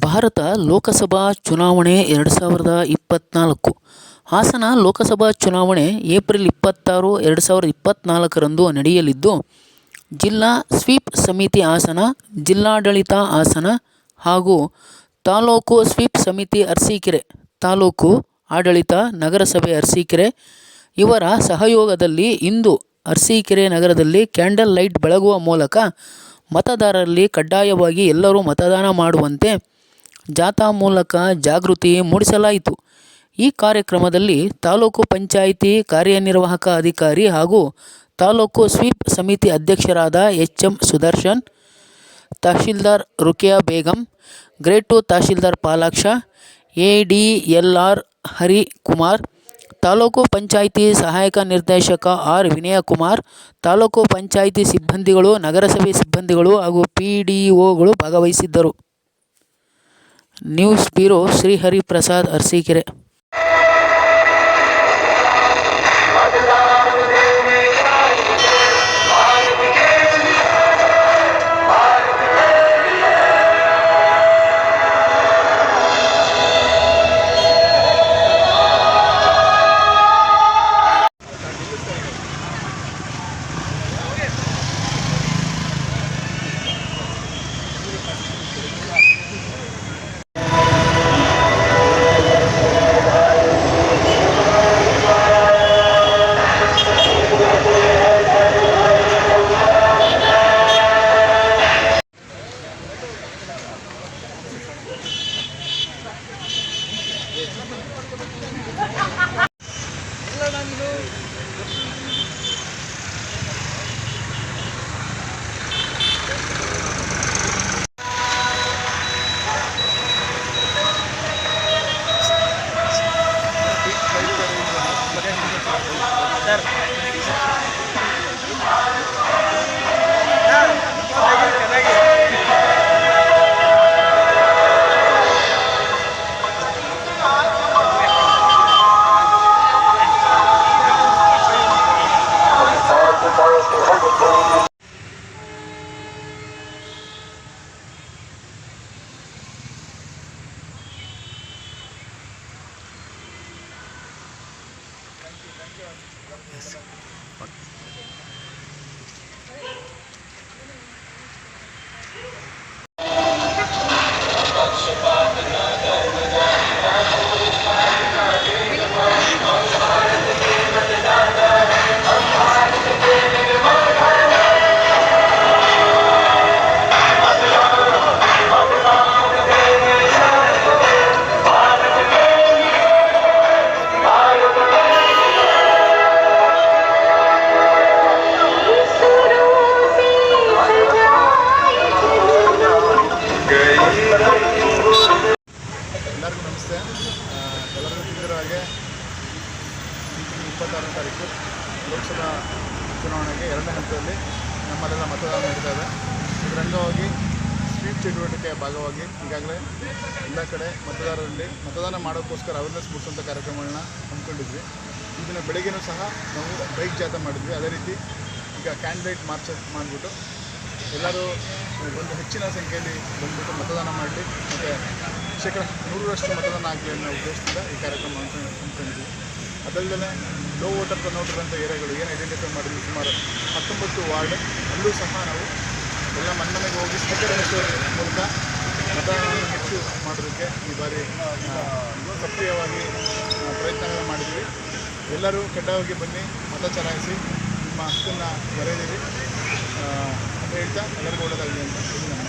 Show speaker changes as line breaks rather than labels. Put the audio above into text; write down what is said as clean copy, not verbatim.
ಭಾರತ ಲೋಕಸಭಾ ಚುನಾವಣೆ 2024 ಹಾಸನ ಲೋಕಸಭಾ ಚುನಾವಣೆ ಏಪ್ರಿಲ್ 26, 2024ರಂದು ನಡೆಯಲಿದ್ದು, ಜಿಲ್ಲಾ ಸ್ವೀಪ್ ಸಮಿತಿ ಹಾಸನ, ಜಿಲ್ಲಾಡಳಿತ ಹಾಸನ ಹಾಗೂ ತಾಲೂಕು ಸ್ವೀಪ್ ಸಮಿತಿ ಅರಸೀಕೆರೆ, ತಾಲೂಕು ಆಡಳಿತ ನಗರಸಭೆ ಅರಸೀಕೆರೆ ಇವರ ಸಹಯೋಗದಲ್ಲಿ ಇಂದು ಅರಸೀಕೆರೆ ನಗರದಲ್ಲಿ ಕ್ಯಾಂಡಲ್ ಲೈಟ್ ಬೆಳಗುವ ಮೂಲಕ ಮತದಾರರಲ್ಲಿ ಕಡ್ಡಾಯವಾಗಿ ಎಲ್ಲರೂ ಮತದಾನ ಮಾಡುವಂತೆ ಜಾಥಾ ಮೂಲಕ ಜಾಗೃತಿ ಮೂಡಿಸಲಾಯಿತು. ಈ ಕಾರ್ಯಕ್ರಮದಲ್ಲಿ ತಾಲೂಕು ಪಂಚಾಯಿತಿ ಕಾರ್ಯನಿರ್ವಾಹಕ ಅಧಿಕಾರಿ ಹಾಗೂ ತಾಲೂಕು ಸ್ವೀಪ್ ಸಮಿತಿ ಅಧ್ಯಕ್ಷರಾದ ಎಚ್.ಎಂ. ಸುದರ್ಶನ್, ತಹಶೀಲ್ದಾರ್ ರುಕಿಯಾ ಬೇಗಂ, ಗ್ರೇಡ್ 2 ತಹಶೀಲ್ದಾರ್ ಪಾಲಾಕ್ಷ, ಎ.ಡಿ.ಎಲ್.ಆರ್. ಹರಿಕುಮಾರ್, ತಾಲೂಕು ಪಂಚಾಯಿತಿ ಸಹಾಯಕ ನಿರ್ದೇಶಕ ಆರ್. ವಿನಯಕುಮಾರ್, ತಾಲೂಕು ಪಂಚಾಯಿತಿ ಸಿಬ್ಬಂದಿಗಳು, ನಗರಸಭೆ ಸಿಬ್ಬಂದಿಗಳು ಹಾಗೂ ಪಿಡಿಒಗಳು ಭಾಗವಹಿಸಿದ್ದರು. News bureau, Srihari Prasad, Arsikere.
ಎಲ್ಲರಿಗೂ ನಮಸ್ತೆ. ಎಲ್ಲರಿಗೂ ತಿಳಿದಿರೋ ಹಾಗೆ 26ನೇ ತಾರೀಕು ಲೋಕಸಭಾ ಚುನಾವಣೆಗೆ 2ನೇ ಹಂತದಲ್ಲಿ ನಮ್ಮಲ್ಲೆಲ್ಲ ಮತದಾನ ನಡೀತಾ ಇದೆ. ಇದರ ಅಂಗವಾಗಿ ಸ್ವೀಪ್ ಚಟುವಟಿಕೆಯ ಭಾಗವಾಗಿ ಈಗಾಗಲೇ ಎಲ್ಲ ಕಡೆ ಮತದಾರರಲ್ಲಿ ಮತದಾನ ಮಾಡೋಕ್ಕೋಸ್ಕರ ಅವೇರ್ನೆಸ್ ಮೂಡಿಸುವಂಥ ಕಾರ್ಯಕ್ರಮಗಳನ್ನ ಹಮ್ಮಿಕೊಂಡಿದ್ವಿ. ಈ ದಿನ ಬೆಳಗ್ಗೆನೂ ಸಹ ನಾವು ಬೈಕ್ ಜಾಥಾ ಮಾಡಿದ್ವಿ. ಅದೇ ರೀತಿ ಈಗ ಕ್ಯಾಂಡಲ್ ಲೈಟ್ ಮಾರ್ಚ್ ಮಾಡಿಬಿಟ್ಟು ಎಲ್ಲರೂ ಒಂದು ಹೆಚ್ಚಿನ ಸಂಖ್ಯೆಯಲ್ಲಿ ಬಂದುಬಿಟ್ಟು ಮತದಾನ ಮಾಡಲಿ ಮತ್ತು ಶೇಕಡ 100ರಷ್ಟು ಮತದಾನ ಆಗಲಿ ಅನ್ನೋ ಉದ್ದೇಶದಿಂದ ಈ ಕಾರ್ಯಕ್ರಮ ಹಮ್ಮಿಕೊಂಡಿದ್ವಿ. ಅದಲ್ಲದೆ ಲೋ ವೋಟರ್ ಟರ್ನ್ಔಟ್ ಅಂತ ಏರಿಯಾಗಳು ಏನು ಐಡೆಂಟಿಫೈ ಮಾಡಿದ್ವಿ, ಸುಮಾರು 19 ವಾರ್ಡ್, ಅಲ್ಲೂ ಸಹ ನಾವು ಎಲ್ಲ ಮನೆಗೆ ಹೋಗಿ ಸ್ಟಿಕ್ಕರ್ ಹಚ್ಚುವ ಮೂಲಕ ಮತದಾನವನ್ನು ಹೆಚ್ಚು ಮಾಡೋದಕ್ಕೆ ಈ ಬಾರಿ ಸಕ್ರಿಯವಾಗಿ ಪ್ರಯತ್ನಗಳನ್ನು ಮಾಡಿದ್ವಿ. ಎಲ್ಲರೂ ಕಡ್ಡಾಯವಾಗಿ ಬನ್ನಿ, ಮತ ಚಲಾಯಿಸಿ, ನಿಮ್ಮ ಹಕ್ಕನ್ನು ಬರೆದಿರಿ ಅಂತ ಹೇಳ್ತಾ ಎಲ್ಲರಿಗೂ ಒಳ್ಳೆಯದಾಗಲಿ ಅಂತ ಇದು ನಮ್ಮ